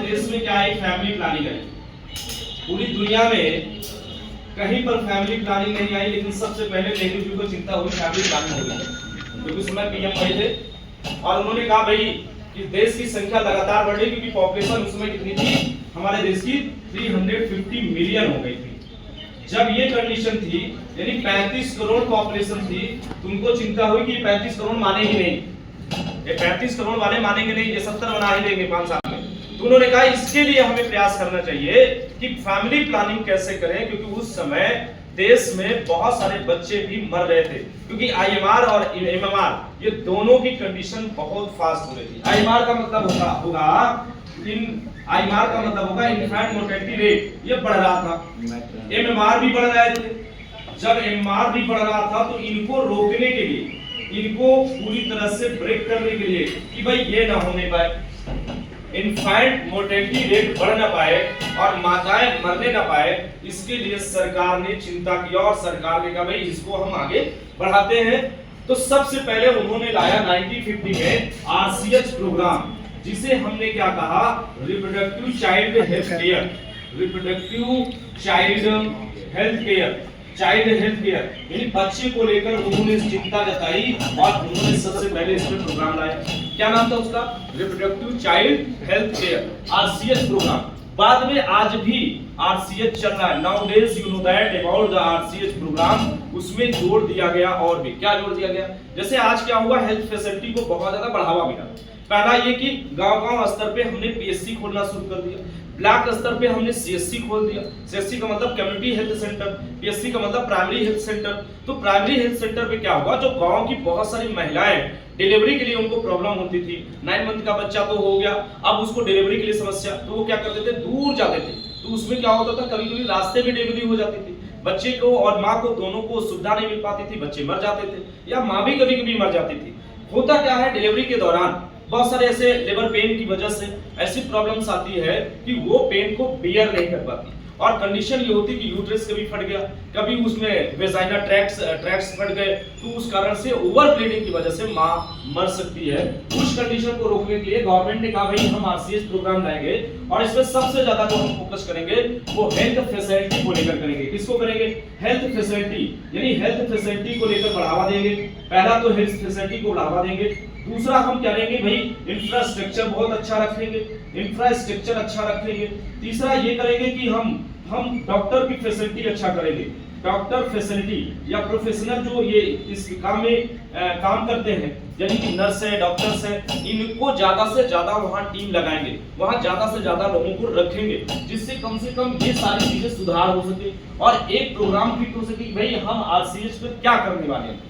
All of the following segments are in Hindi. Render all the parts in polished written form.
देश में क्या है, फैमिली प्लानिंग है। पूरी दुनिया में कहीं पर फैमिली प्लानिंग नहीं आई, लेकिन सबसे पहले नेहरू जी को चिंता हुई फैमिली प्लानिंग हो गई, क्योंकि समय पीएम भाई थे और उन्होंने कहा भाई कि देश की संख्या लगातार बढ़ रही, क्योंकि पॉपुलेशन उस समय कितनी थी हमारे देश की 350 मिलियन हो गई थी। जब ये कंडीशन थी, यानी 35 करोड़ पॉपुलेशन थी, तुमको चिंता हुई कि 35 करोड़ माने ही नहीं, ये 35 करोड़ वाले मानेंगे नहीं, ये 70 बना ही देंगे 5 साल में। तो उन्होंने कहा इसके लिए हमें प्रयास करना चाहिए कि फैमिली प्लानिंग कैसे करें, क्योंकि उस समय देश में बहुत सारे बच्चे भी मर रहे थे, क्योंकि आईएमआर और एमएमआर ये दोनों की कंडीशन बहुत फास्ट हो रही थी। आईएमआर का मतलब होगा आईएमआर का मतलब होगा इन्फैंट मोर्टेलिटी रेट, ये बढ़ रहा था। एमएमआर भी बढ़ रहे थे। जब एमएमआर भी बढ़ रहा था तो इनको रोकने के लिए, इनको पूरी तरह से ब्रेक करने के लिए कि भाई ये ना होने पाए, इन्फैंट मोर्टेलिटी रेट बढ़ ना पाए और माताएं मरने ना पाए, इसके लिए सरकार ने चिंता की और सरकार ने कहा भाई इसको हम आगे बढ़ाते हैं। तो सबसे पहले उन्होंने लाया 1950 में आरसीएच प्रोग्राम, जिसे हमने क्या कहा, reproductive child health care, reproductive child health care, child health care, यानी बच्चे को लेकर उन्होंने चिंता जताई और उन्होंने सबसे पहले इसमें प्रोग्राम लाया। क्या नाम था उसका, reproductive child health care, RCH programme. बाद में आज भी आरसीएच चल रहा है, nowadays you know that about the RCH programme, उसमें जोड़ दिया गया। और भी क्या जोड़ दिया गया, जैसे आज क्या हुआ, हेल्थ फैसिलिटी को बहुत ज्यादा बढ़ावा मिला। पहला ये कि गांव-गांव स्तर पे हमने पीएचसी खोलना शुरू कर दिया, ब्लॉक स्तर पे हमने सीएससी खोल दिया। सीएससी का मतलब कम्युनिटी हेल्थ सेंटर, पीएचसी का मतलब प्राइमरी हेल्थ सेंटर। तो प्राइमरी हेल्थ सेंटर पे क्या हुआ, जो गांव की बहुत सारी महिलाएं डिलीवरी के लिए उनको प्रॉब्लम होती थी, 9 मंथ का बच्चा तो हो गया, अब उसको डिलीवरी के लिए समस्या, तो वो क्या करते थे, दूर जाते थे। तो उसमें क्या होता था, कभी-कभी रास्ते में डिलीवरी हो जाती थी, बच्चे को और माँ को दोनों को सुविधा नहीं मिल पाती थी, बच्चे मर जाते थे या माँ भी कभी-कभी मर जाती थी। होता क्या है, डिलीवरी के दौरान बहुत सारे ऐसे लेबर पेन की वजह से ऐसी प्रॉब्लम्स आती है कि वो पेन को बियर नहीं कर पाती, और कंडीशन ये होती कि यूट्रस कभी फट गया, कभी उसमें वेजाइना ट्रैक्ट्स फट गए, तो उस कारण से ओवर ब्लीडिंग की वजह से मां मर सकती है। उस कंडीशन को रोकने के लिए गवर्नमेंट ने कहा भाई हम आरसीएच प्रोग्राम लाएंगे और इसमें सबसे ज्यादा जो हम फोकस करेंगे वो हेल्थ फैसिलिटी को लेकर करेंगे। किसको करेंगे, हेल्थ फैसिलिटी, यानी हेल्थ फैसिलिटी को लेकर बढ़ावा देंगे। पहला तो हेल्थ फैसिलिटी को बढ़ावा देंगे, दूसरा हम क्या करेंगे भाई, इंफ्रास्ट्रक्चर बहुत अच्छा रखेंगे, इंफ्रास्ट्रक्चर अच्छा रखेंगे। तीसरा ये करेंगे कि हम डॉक्टर की फैसिलिटी अच्छा करेंगे, डॉक्टर फैसिलिटी या प्रोफेशनल जो ये इस काम में काम करते हैं, यानी कि नर्स है, डॉक्टर्स है, इनको ज्यादा से ज्यादा वहाँ टीम लगाएंगे, वहाँ ज्यादा से ज्यादा लोगों को रखेंगे, जिससे कम से कम ये सारी चीजें सुधार हो सके और एक प्रोग्राम फिट हो सके भाई हम आरसीएच पे क्या करने वाले हैं।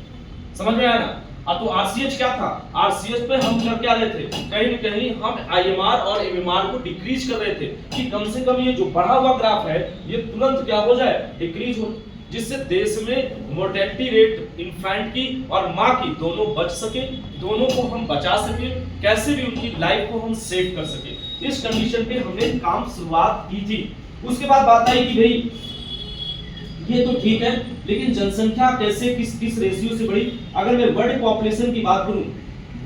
समझ में आया ना। तो आरसीएच क्या था, आरसीएच पे हम कर क्या रहे थे, कहीं न कहीं हम आईएमआर और एमएमआर को डिक्रीज कर रहे थे कि कम से कम ये जो बढ़ा हुआ ग्राफ है ये तुरंत क्या हो जाए, डिक्रीज हो, जिससे देश में मोर्टेलिटी रेट इन्फैंट की और माँ की दोनों बच सके, दोनों को हम बचा सके, कैसे भी उनकी लाइफ को हम सेव कर सके। इस कंडीशन पे हमने काम शुरुआत की थी। उसके बाद बात आई कि भाई ये तो ठीक है, लेकिन जनसंख्या कैसे किस रेशियो से बढ़ी। अगर मैं वर्ल्ड पॉपुलेशन की बात करूं,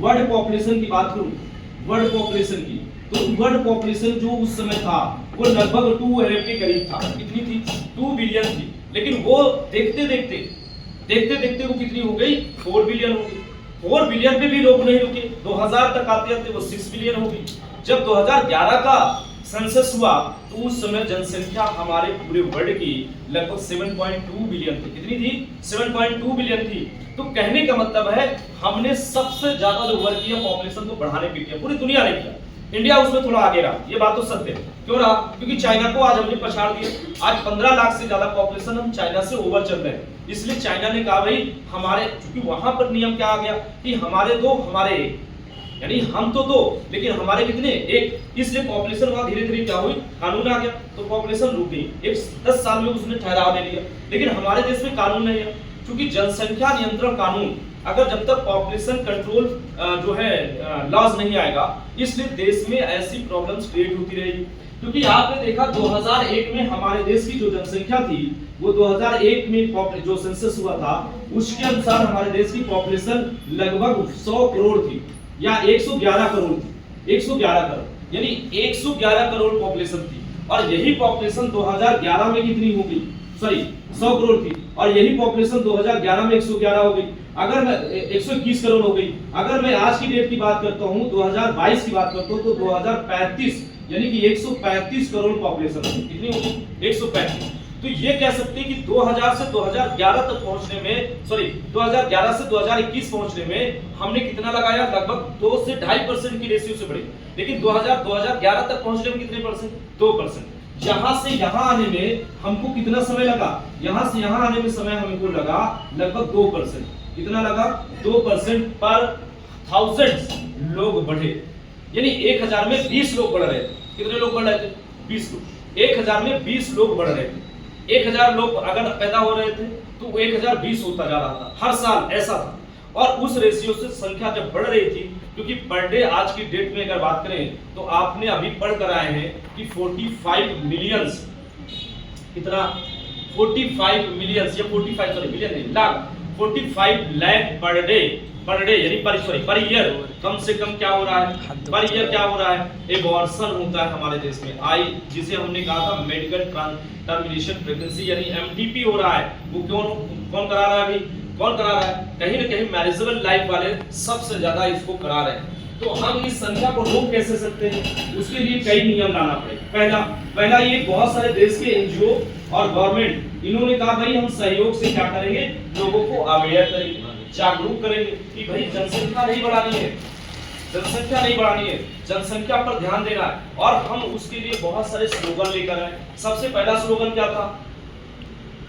वर्ल्ड पॉपुलेशन की बात करूं, वर्ल्ड पॉपुलेशन की, तो वर्ल्ड पॉपुलेशन जो उस समय था वो लगभग 2 अरब के करीब था। कितनी थी, 2 बिलियन थी, लेकिन वो देखते देखते वो कितनी हो गई, 4 बिलियन हो गई। 4 बिलियन पे भी लोग नहीं रुके, 2000 तक आते वो 6 बिलियन हो गई। जब 2011 का सेंसस हुआ तो उस समय जनसंख्या हमारे पूरे वर्ल्ड की लगभग 7.2 बिलियन थी। कितनी थी, 7.2 बिलियन थी। तो कहने का मतलब है हमने सबसे ज्यादा जो वर्क किया पॉपुलेशन को बढ़ाने के लिए, पूरी दुनिया ने किया, इंडिया उसमें थोड़ा आगे रहा, ये बात तो सत्य है। क्यों रहा, क्योंकि चाइना को आज हमने पछाड़ दिया। आज 15 लाख से ज्यादा पॉपुलेशन हम चाइना से ओवर चल रहे हैं, इसलिए चाइना ने कहा भाई हमारे, क्योंकि वहां पर नियम क्या आ गया कि हमारे दो हमारे एक, यानी हम तो दो लेकिन हमारे कितने, एक, इसलिए पॉपुलेशन वहां धीरे धीरे क्या हुई, कानून आ गया तो पॉपुलेशन रुक गई। 10 साल में उसने ठहराव दे लिया, लेकिन हमारे देश में कानून नहीं है, क्योंकि जनसंख्या नियंत्रण कानून, अगर जब तक पॉपुलेशन कंट्रोल जो है लॉज नहीं आएगा, इसलिए देश में ऐसी प्रॉब्लम्स क्रिएट होती रहेगी। क्योंकि आपने देखा 2001 में हमारे देश की जो जनसंख्या थी वो 2001 में जो सेंसस हुआ था उसके अनुसार हमारे देश की पॉपुलेशन लगभग 100 करोड़ थी या 111 करोड़ थी, 111 करोड़। यानी 111 करोड़ पॉपुलेशन थी, और यही पॉपुलेशन 2011 में कितनी हो गई, सॉरी 100 करोड़ थी, और यही पॉपुलेशन 2011 में 111 हो गई। अगर मैं 121 करोड़ हो गई। अगर मैं आज की डेट की बात करता हूं, 2022 की बात करता हूं, तो 2035 यानी कि 135 करोड़ पॉपुलेशन कितनी होगी, 135। तो ये कह सकते हैं कि 2000 से 2011 तक पहुंचने में, सॉरी 2011 से 2021 पहुंचने में हमने कितना लगाया, लगभग 2 से 2.5% की रेशियो से बढ़ी। लेकिन 2011 तक पहुंचने में कितने परसेंट, 2%। यहां से यहां आने में हमको कितना समय लगा, यहां से यहां आने में समय हमको लगा लगभग 2%। कितना लगा, 2% पर 1000 लोग बढ़े, यानी 1000 में 20 लोग बढ़ रहे थे। कितने लोग बढ़ रहे थे, 20 लोग। 1000 में 20 लोग बढ़ रहे थे। 1000 लोग अगर पैदा हो रहे थे तो 1020 होता जा रहा था हर साल, ऐसा था। और उस रेशियो से संख्या जब बढ़ रही थी, क्योंकि पर डे आज की डेट में अगर बात करें तो आपने अभी पढ़ कर आए हैं कि 45 मिलियंस, कितना, 45 मिलियंस या 45 सॉरी मिलियन नहीं, लाख, 45 लाख पर डे यानी पर ईयर कम से कम क्या हो रहा है, पर ईयर क्या हो रहा है, एबॉर्शन होता है हमारे देश में। जिसे हमने कहा था मेडिकल टर्मिनेशन प्रेगनेंसी, यानी एमटीपी हो रहा है। वो कौन करा रहा है अभी, कौन करा रहा है, कहीं ना कहीं मैरिजेबल लाइफ वाले सबसे ज्यादा इसको करा रहे हैं। तो हम इस संख्या को रोक कैसे सकते हैं, उसके लिए कई नियम लाना पड़ेगा। पहला ये बहुत सारे देश के एनजीओ और गवर्नमेंट इन्होंने कहा भाई हम सहयोग से क्या करेंगे, लोगों को अवेयर करेंगे, जागरूक करेंगे कि भाई जनसंख्या नहीं बढ़ानी है, जनसंख्या नहीं बढ़ानी है, जनसंख्या पर ध्यान देना है। और हम उसके लिए बहुत सारे स्लोगन लेकर आए। सबसे पहला स्लोगन क्या था,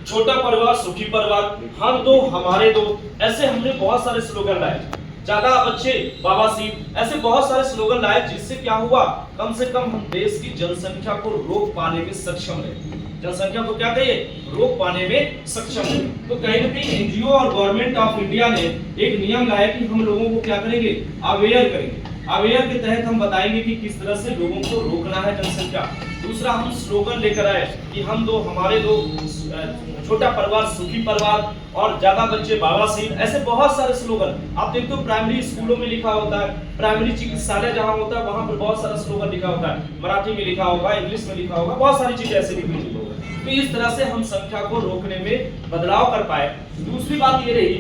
छोटा परिवार सुखी परिवार, हम दो हमारे दो। ऐसे हमने बहुत सारे स्लोगन लाए, ज्यादा बच्चे बाबा सीट, ऐसे बहुत सारे स्लोगन लाए, जिससे क्या हुआ, कम से कम हम देश की जनसंख्या को रोक पाने में सक्षम रहे। जनसंख्या को क्या कहिए, रोक पाने में सक्षम है। तो कहीं ना कहीं एनजीओ और गवर्नमेंट ऑफ इंडिया ने एक नियम लाया कि हम लोगों को क्या करेंगे, अवेयर करेंगे। अवेयर के तहत हम बताएंगे कि किस तरह से लोगों को रोकना है जनसंख्या। दूसरा हम स्लोगन लेकर आए कि हम दो हमारे दो, छोटा परिवार सुखी परिवार, और ज्यादा बच्चे बाबा सीट। ऐसे बहुत सारे स्लोगन आप देखते हो प्राइमरी स्कूलों में लिखा होता है, प्राइमरी चिकित्सालय जहां होता है वहां पर बहुत सारा स्लोगन लिखा होता है, मराठी में लिखा होगा, इंग्लिश में लिखा होगा, बहुत सारी चीजें ऐसे लिखी होगी। तो इस तरह से हम संख्या को रोकने में बदलाव कर पाए। दूसरी बात ये रही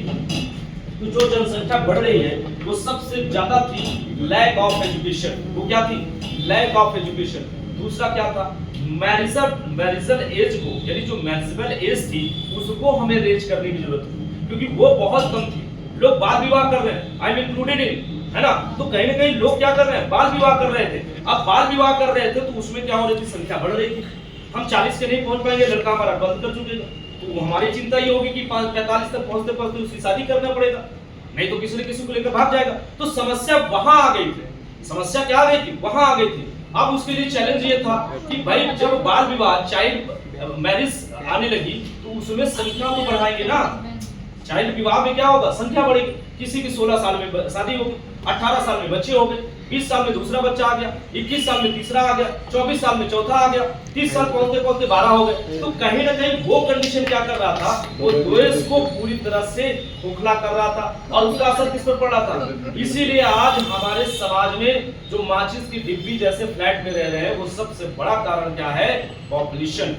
कि जो जनसंख्या बढ़ रही है वो सबसे ज्यादा थी लैक ऑफ एजुकेशन। वो क्या थी, लैक ऑफ एजुकेशन। दूसरा क्या था, मैरिजल एज को, यानी जो मैरिजल एज थी उसको हमें रेज करने की जरूरत थी, क्योंकि वो बहुत कम थी। लोग बाल विवाह कर रहे हैं, आई एम इंक्लूडेड इन, है ना। तो कहीं ना कहीं लोग क्या कर रहे हैं, बाल विवाह कर रहे थे। अब बाल विवाह कर रहे थे तो उसमें क्या हो रही थी, संख्या बढ़ रही थी। हम 40 के नहीं पहुंच पाएंगे, लड़का हमारा बंद कर चुकेगा, तो हमारी चिंता ये होगी कि 45 तक पहुंचते पहुंचते उसकी शादी करना पड़ेगा, नहीं तो किसी न किसी को लेकर भाग जाएगा। तो समस्या वहां आ गई थी, समस्या क्या आ गई थी, वहां आ गई थी। अब उसके लिए चैलेंज ये था कि भाई जब बाल विवाह, चाइल्ड मैरिज आने लगी तो उसमें संख्या तो बढ़ाएंगे ना। चाइल्ड विवाह में क्या होगा, संख्या बढ़ेगी। किसी की 16 साल में शादी होगी, 18 साल में बच्चे हो गए, 20 साल में दूसरा बच्चा आ गया, 21 साल में तीसरा आ गया, 24 साल में चौथा आ गया, 30 साल पहुंचते पहुंचते 12 हो गए। तो कहीं ना कहीं वो कंडीशन क्या कर रहा था, वो देश को पूरी तरह से खोखला कर रहा था, और उसका असर किस पर पड़ रहा था। इसीलिए आज हमारे समाज में जो माचिस की डिब्बी जैसे फ्लैट में रह रहे हैं, वो सबसे बड़ा कारण क्या है, पॉपुलेशन।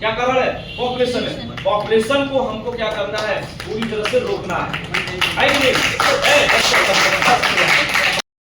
क्या कारण है, पॉपुलेशन है। पॉपुलेशन को हमको क्या करना है, पूरी तरह से रोकना है।